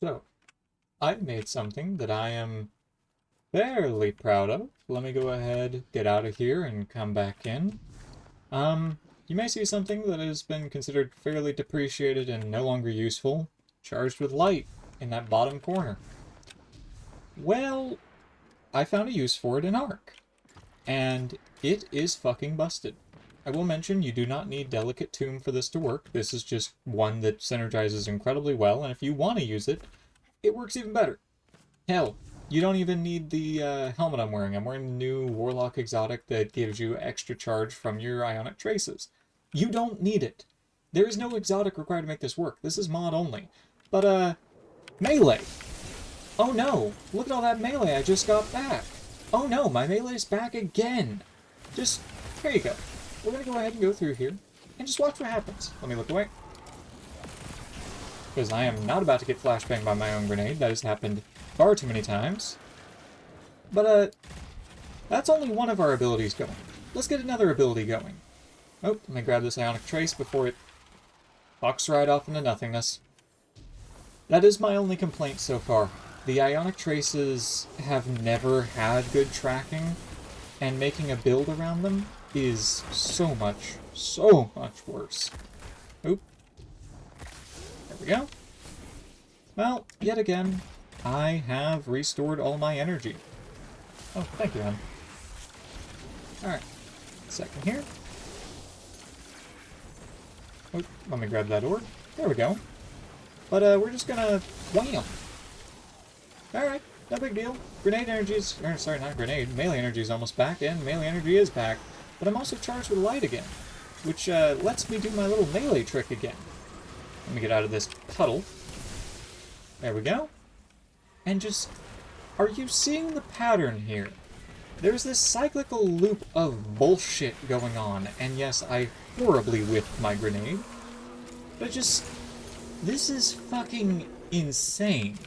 So, I've made something that I am fairly proud of. Let me go ahead, get out of here, and come back in. You may see something that has been considered fairly depreciated and no longer useful, charged with light in that bottom corner. Well, I found a use for it in Ark, and it is fucking busted. I will mention you do not need Delicate Tomb for this to work. This is just one that synergizes incredibly well, and if you want to use it, it works even better. Hell, you don't even need the helmet I'm wearing. I'm wearing the new Warlock exotic that gives you extra charge from your ionic traces. You don't need it. There is no exotic required to make this work. This is mod only. But, melee. Oh no, look at all that melee I just got back. Oh no, my melee's back again. Just, here you go. We're gonna go ahead and go through here and just watch what happens. Let me look away. Because I am not about to get flashbanged by my own grenade. That has happened far too many times. But, that's only one of our abilities going. Let's get another ability going. Oh, let me grab this Ionic Trace before it fucks right off into nothingness. That is my only complaint so far. The Ionic Traces have never had good tracking, and making a build around them is so much worse. Oop. There we go. Well, yet again, I have restored all my energy. Oh, thank you, hon. Alright. Second here. Oh, let me grab that orb. There we go. But, we're just gonna wham. Alright, no big deal. Grenade energy's... Or, sorry, not grenade. Melee energy is almost back, and melee energy is back. But I'm also charged with light again, which, lets me do my little melee trick again. Let me get out of this puddle. There we go. And just... Are you seeing the pattern here? There's this cyclical loop of bullshit going on, and yes, I horribly whiffed my grenade. But just... This is fucking insane.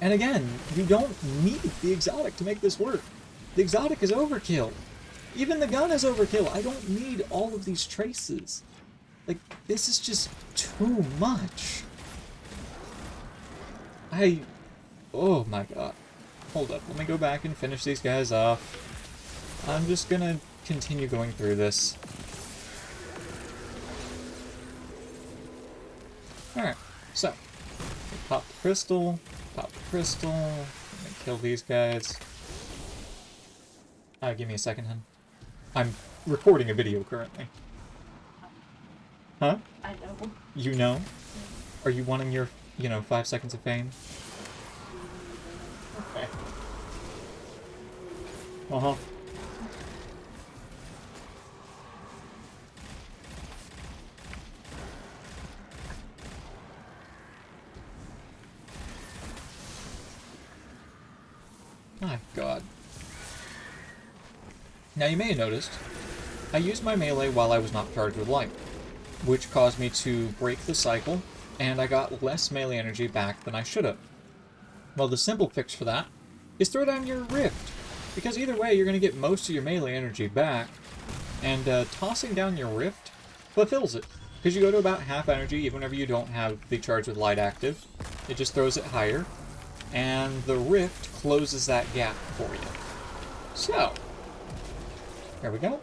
And again, you don't need the exotic to make this work. The exotic is overkill. Even the gun is overkill. I don't need all of these traces. Like, this is just too much. Oh my god. Hold up, let me go back and finish these guys off. I'm just gonna continue going through this. Alright, so. Pop the crystal. Pop the crystal. Let me kill these guys. Give me a second, hun. I'm recording a video currently. Huh? I know. You know? Are you wanting your, 5 seconds of fame? Okay. Uh-huh. My god. Now you may have noticed, I used my melee while I was not charged with light, which caused me to break the cycle, and I got less melee energy back than I should have. Well, the simple fix for that is throw down your Rift, because either way you're going to get most of your melee energy back, and tossing down your Rift fulfills it, because you go to about half energy even whenever you don't have the charge with light active. It just throws it higher, and the Rift closes that gap for you. So, there we go.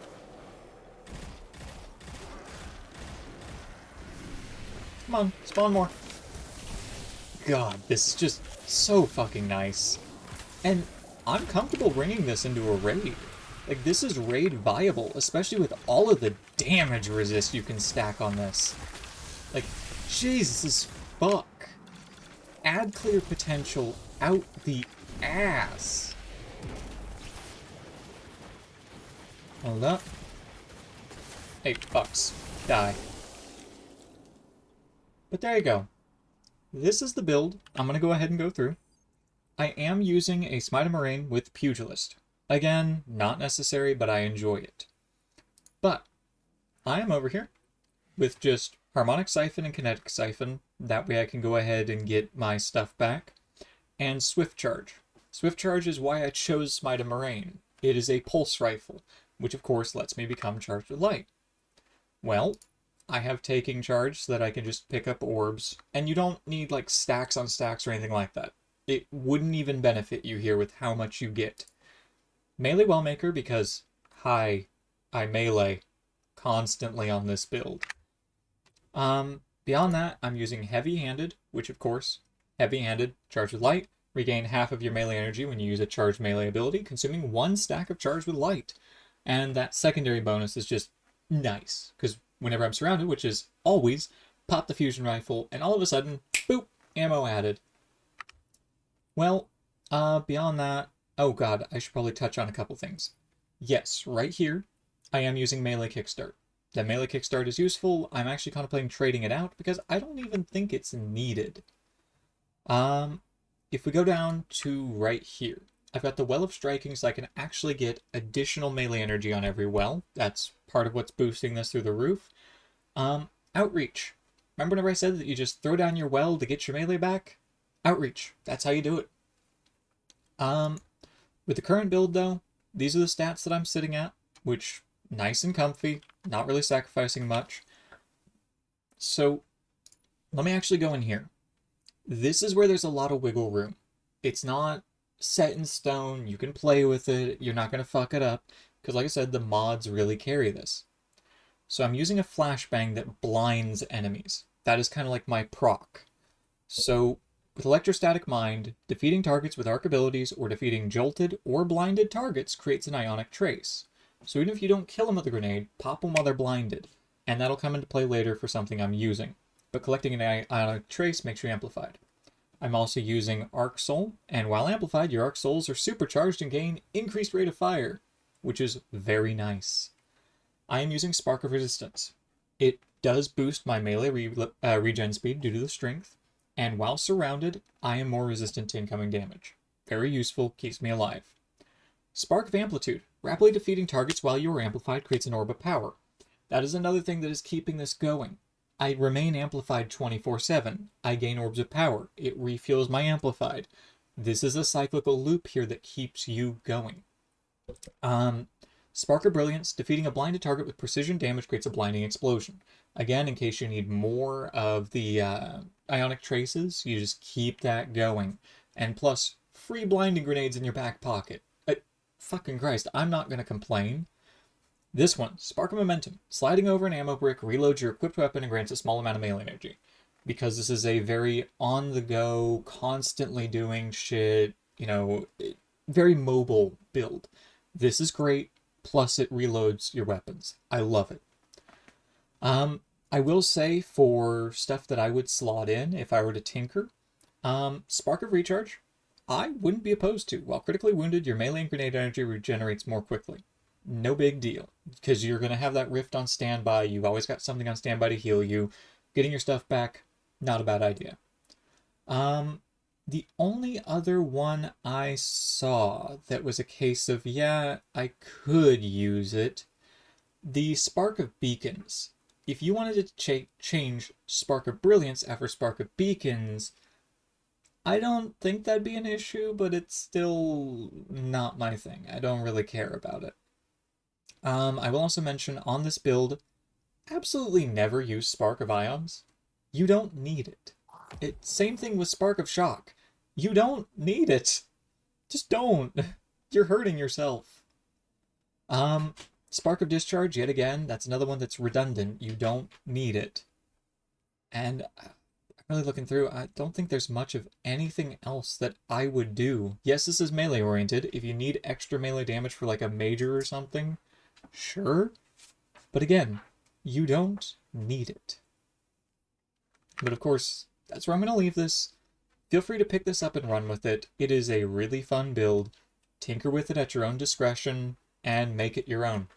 Come on, spawn more. God, this is just so fucking nice. And I'm comfortable bringing this into a raid. Like, this is raid viable, especially with all of the damage resist you can stack on this. Like, Jesus fuck. Add clear potential out the ass. Hold up. Hey, fucks. Die. But there you go. This is the build I'm going to go ahead and go through. I am using a Smite of Moraine with Pugilist. Again, not necessary, but I enjoy it. But I am over here with just Harmonic Siphon and Kinetic Siphon. That way I can go ahead and get my stuff back. And Swift Charge. Swift Charge is why I chose Smite of Moraine. It is a pulse rifle, which of course lets me become charged with light. Well, I have taking charge so that I can just pick up orbs, and you don't need like stacks on stacks or anything like that. It wouldn't even benefit you here with how much you get. Melee Wellmaker because, hi, I melee constantly on this build. Beyond that, I'm using Heavy-Handed, which of course, Heavy-Handed, charged with light, regain half of your melee energy when you use a charged melee ability, consuming 1 stack of charged with light. And that secondary bonus is just nice, because whenever I'm surrounded, which is always, pop the fusion rifle, and all of a sudden, boop, ammo added. Well, beyond that, oh god, I should probably touch on a couple things. Yes, right here, I am using Melee Kickstart. The Melee Kickstart is useful. I'm actually contemplating trading it out because I don't even think it's needed. If we go down to right here, I've got the Well of Striking, so I can actually get additional melee energy on every well. That's part of what's boosting this through the roof. Outreach. Remember whenever I said that you just throw down your well to get your melee back? Outreach. That's how you do it. With the current build, though, these are the stats that I'm sitting at, which, nice and comfy, not really sacrificing much. So, let me actually go in here. This is where there's a lot of wiggle room. It's not set in stone, you can play with it, you're not going to fuck it up, because like I said, the mods really carry this. So I'm using a flashbang that blinds enemies. That is kind of like my proc. So, with Electrostatic Mind, defeating targets with arc abilities or defeating jolted or blinded targets creates an ionic trace. So even if you don't kill them with a grenade, pop them while they're blinded, and that'll come into play later for something I'm using. But collecting an ionic trace makes you amplified. I'm also using Arc Soul, and while amplified, your Arc Souls are supercharged and gain increased rate of fire, which is very nice. I am using Spark of Resistance. It does boost my melee regen speed due to the strength, and while surrounded, I am more resistant to incoming damage. Very useful, keeps me alive. Spark of Amplitude. Rapidly defeating targets while you are amplified creates an orb of power. That is another thing that is keeping this going. I remain amplified 24/7. I gain orbs of power. It refuels my amplified. This is a cyclical loop here that keeps you going. Spark of Brilliance. Defeating a blinded target with precision damage creates a blinding explosion. Again, in case you need more of the ionic traces, you just keep that going. And plus, free blinding grenades in your back pocket. Fucking Christ, I'm not going to complain. This one, Spark of Momentum. Sliding over an ammo brick reloads your equipped weapon and grants a small amount of melee energy. Because this is a very on-the-go, constantly doing shit, very mobile build. This is great, plus it reloads your weapons. I love it. I will say for stuff that I would slot in if I were to tinker, Spark of Recharge, I wouldn't be opposed to. While critically wounded, your melee and grenade energy regenerates more quickly. No big deal, because you're going to have that rift on standby. You've always got something on standby to heal you. Getting your stuff back, not a bad idea. The only other one I saw that was a case of, yeah, I could use it, the Spark of Beacons. If you wanted to change Spark of Brilliance after Spark of Beacons, I don't think that'd be an issue, but it's still not my thing. I don't really care about it. I will also mention on this build, absolutely never use Spark of Ions. You don't need it. Same thing with Spark of Shock. You don't need it. Just don't. You're hurting yourself. Spark of Discharge, yet again, that's another one that's redundant. You don't need it. And I'm really looking through, I don't think there's much of anything else that I would do. Yes, this is melee oriented. If you need extra melee damage for like a major or something, sure. But again, you don't need it. But of course, that's where I'm going to leave this. Feel free to pick this up and run with it. It is a really fun build. Tinker with it at your own discretion and make it your own.